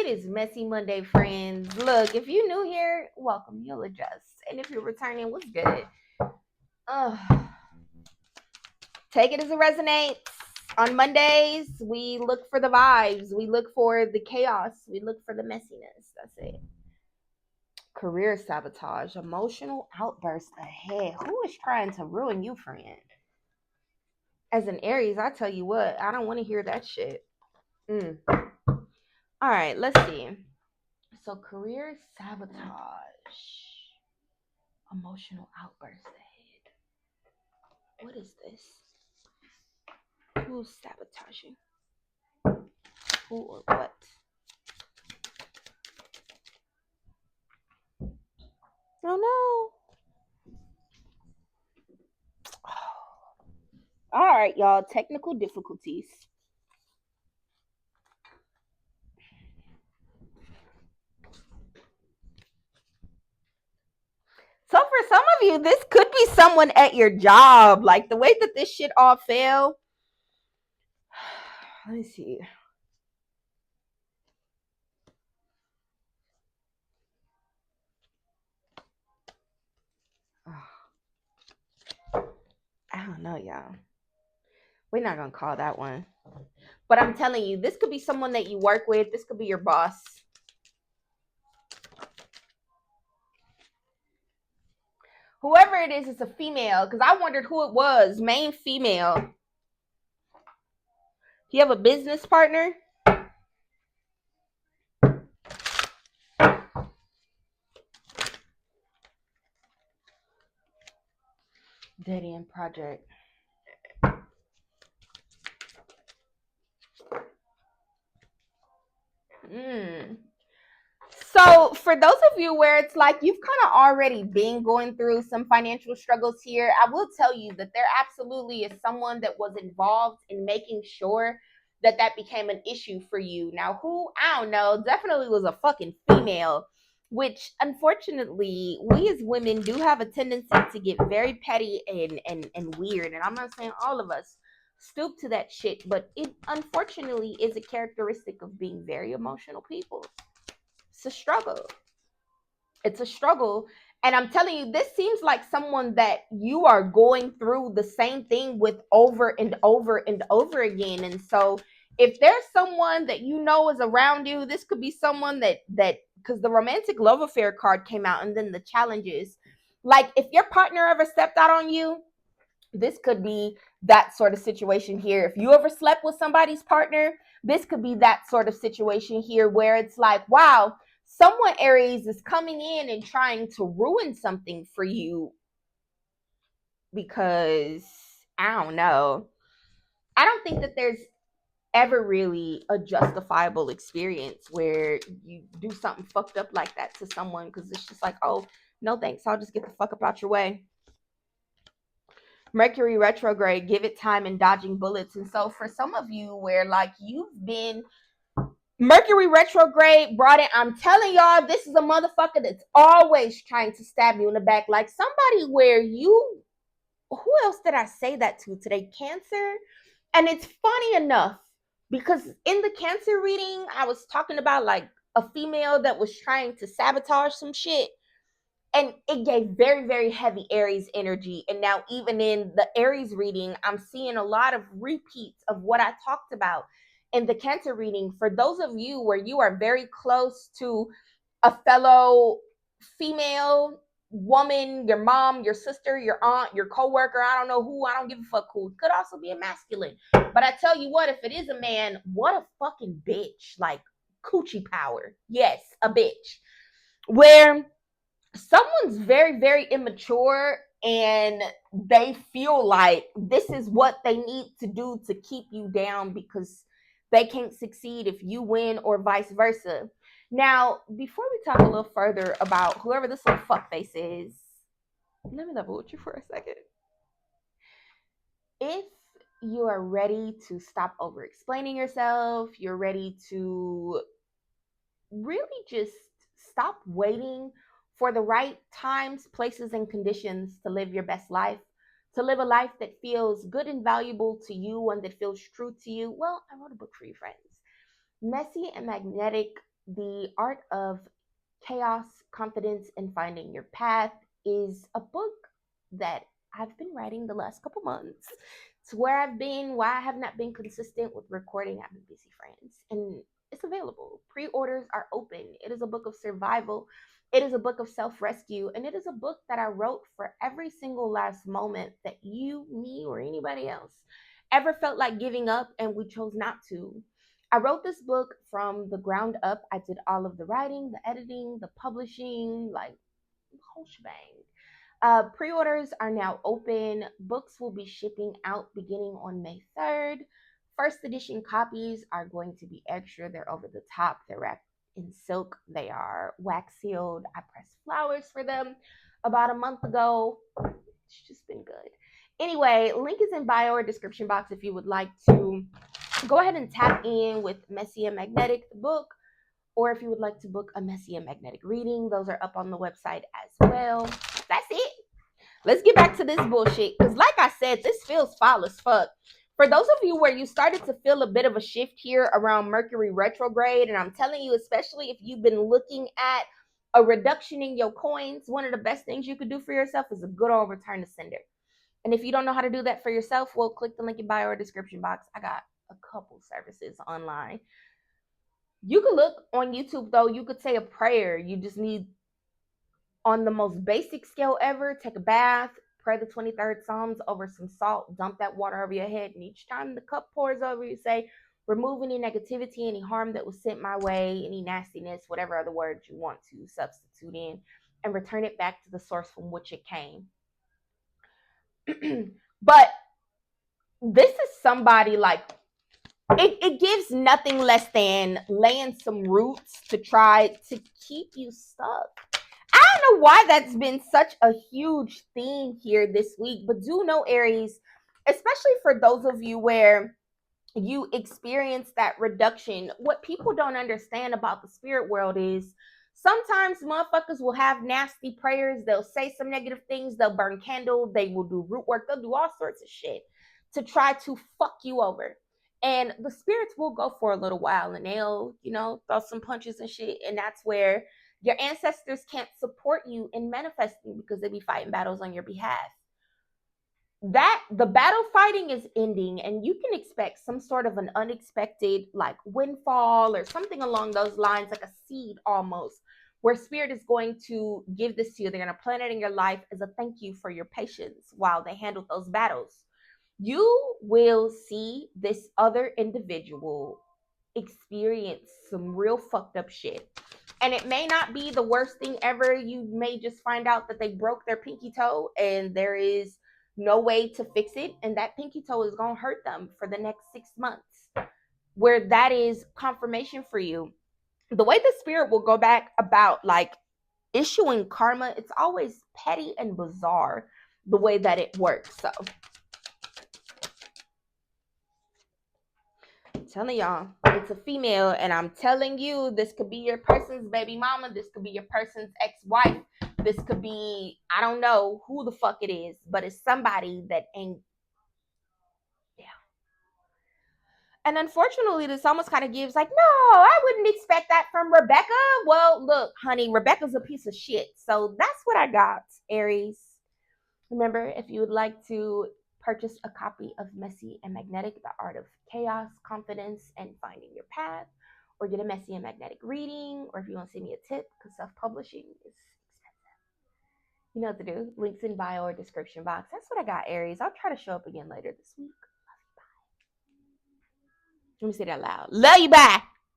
It is Messy Monday, friends. Look, if you're new here, welcome. You'll adjust. And if you're returning, what's good? Take it as it resonates. On Mondays, we look for the vibes. We look for the chaos. We look for the messiness. That's it. Career sabotage, emotional outbursts ahead. Who is trying to ruin you, friend? As an Aries, I tell you what, I don't want to hear that shit. All right, let's see. So, career sabotage, emotional outbursts ahead. What is this? Who's sabotaging? Who or what? Oh no. All right, y'all. Technical difficulties. So for some of you, this could be someone at your job. Like the way that this shit all fell. Let me see. I don't know, y'all. We're not gonna call that one. But I'm telling you, this could be someone that you work with. This could be your boss. Whoever it is, it's a female. Because I wondered who it was. Main female. You have a business partner? Dead end project. So for those of you where it's like you've kind of already been going through some financial struggles here, I will tell you that there absolutely is someone that was involved in making sure that that became an issue for you. Now, who, I don't know, definitely was a fucking female, which unfortunately we as women do have a tendency to get very petty and weird. And I'm not saying all of us stoop to that shit, but it unfortunately is a characteristic of being very emotional people. It's a struggle. It's a struggle. And I'm telling you, this seems like someone that you are going through the same thing with over and over and over again. And so if there's someone that you know is around you, this could be someone that because the romantic love affair card came out and then the challenges. Like if your partner ever stepped out on you, this could be that sort of situation here. If you ever slept with somebody's partner, this could be that sort of situation here where it's like, wow, someone Aries is coming in and trying to ruin something for you because I don't know. I don't think that there's ever really a justifiable experience where you do something fucked up like that to someone because it's just like, oh, no thanks, I'll just get the fuck up out your way. Mercury retrograde, give it time and dodging bullets. And so for some of you where like you've been Mercury retrograde brought in, I'm telling y'all, this is a motherfucker that's always trying to stab you in the back. Like somebody where you, who else did I say that to today? Cancer. And it's funny enough because in the Cancer reading, I was talking about like a female that was trying to sabotage some shit. And it gave very, very heavy Aries energy. And now even in the Aries reading, I'm seeing a lot of repeats of what I talked about in the Cancer reading. For those of you where you are very close to a fellow female woman, your mom, your sister, your aunt, your coworker, I don't know who, I don't give a fuck who. It could also be a masculine. But I tell you what, if it is a man, what a fucking bitch. Like coochie power. Yes, a bitch. Where someone's very, very immature and they feel like this is what they need to do to keep you down because they can't succeed if you win or vice versa. Now, before we talk a little further about whoever this little fuckface is, let me level with you for a second. If you are ready to stop over explaining yourself, you're ready to really just stop waiting for the right times, places, and conditions to live your best life, to live a life that feels good and valuable to you and that feels true to you. Well, I wrote a book for you, friends. Messy and Magnetic, The Art of Chaos, Confidence, and Finding Your Path is a book that I've been writing the last couple months. It's where I've been, why I have not been consistent with recording. I've been busy, friends. And it's available. Pre orders are open. It is a book of survival. It is a book of self rescue. And it is a book that I wrote for every single last moment that you, me, or anybody else ever felt like giving up and we chose not to. I wrote this book from the ground up. I did all of the writing, the editing, the publishing, like the whole shebang. Pre-orders are now open. Books will be shipping out beginning on May 3rd. First edition copies are going to be extra. They're over the top. They're wrapped in silk. They are wax sealed. I pressed flowers for them about a month ago. It's just been good. Anyway, link is in bio or description box if you would like to go ahead and tap in with Messy and Magnetic, the book, or if you would like to book a Messy and Magnetic reading, those are up on the website as well. That's it. Let's get back to this bullshit. Because, like I said, this feels foul as fuck. For those of you where you started to feel a bit of a shift here around Mercury retrograde, and I'm telling you, especially if you've been looking at a reduction in your coins, one of the best things you could do for yourself is a good old return to sender. And if you don't know how to do that for yourself, well, click the link in bio or description box. I got a couple services online. You could look on YouTube though. You could say a prayer. You just need, on the most basic scale ever, take a bath, pray the 23rd Psalms over some salt, dump that water over your head, and each time the cup pours over, you say, remove any negativity, any harm that was sent my way, any nastiness, whatever other words you want to substitute in, and return it back to the source from which it came. But this is somebody like, it gives nothing less than laying some roots to try to keep you stuck. I don't know why that's been such a huge theme here this week, but do know, Aries, especially for those of you where you experience that reduction, what people don't understand about the spirit world is sometimes motherfuckers will have nasty prayers, they'll say some negative things, they'll burn candles, they will do root work, they'll do all sorts of shit to try to fuck you over. And the spirits will go for a little while and they'll, throw some punches and shit. And that's where your ancestors can't support you in manifesting because they be fighting battles on your behalf. That the battle fighting is ending and you can expect some sort of an unexpected like windfall or something along those lines, like a seed almost, where spirit is going to give this to you. They're going to plant it in your life as a thank you for your patience while they handled those battles. You will see this other individual experience some real fucked up shit. And it may not be the worst thing ever. You may just find out that they broke their pinky toe and there is no way to fix it. And that pinky toe is going to hurt them for the next 6 months, where that is confirmation for you. The way the spirit will go back about like issuing karma, it's always petty and bizarre the way that it works. So I'm telling y'all, it's a female, and I'm telling you, this could be your person's baby mama, this could be your person's ex-wife, this could be, I don't know who the fuck it is, but it's somebody that ain't. Yeah. And unfortunately, this almost kind of gives like, no, I wouldn't expect that from Rebecca. Well, look, honey, Rebecca's a piece of shit. So that's what I got, Aries. Remember, if you would like to purchase a copy of Messy and Magnetic, The Art of Chaos, Confidence, and Finding Your Path, or get a Messy and Magnetic reading, or if you want to send me a tip, because self-publishing is expensive. You know what to do. Links in bio or description box. That's what I got, Aries. I'll try to show up again later this week. Let me say that loud. Love you, bye.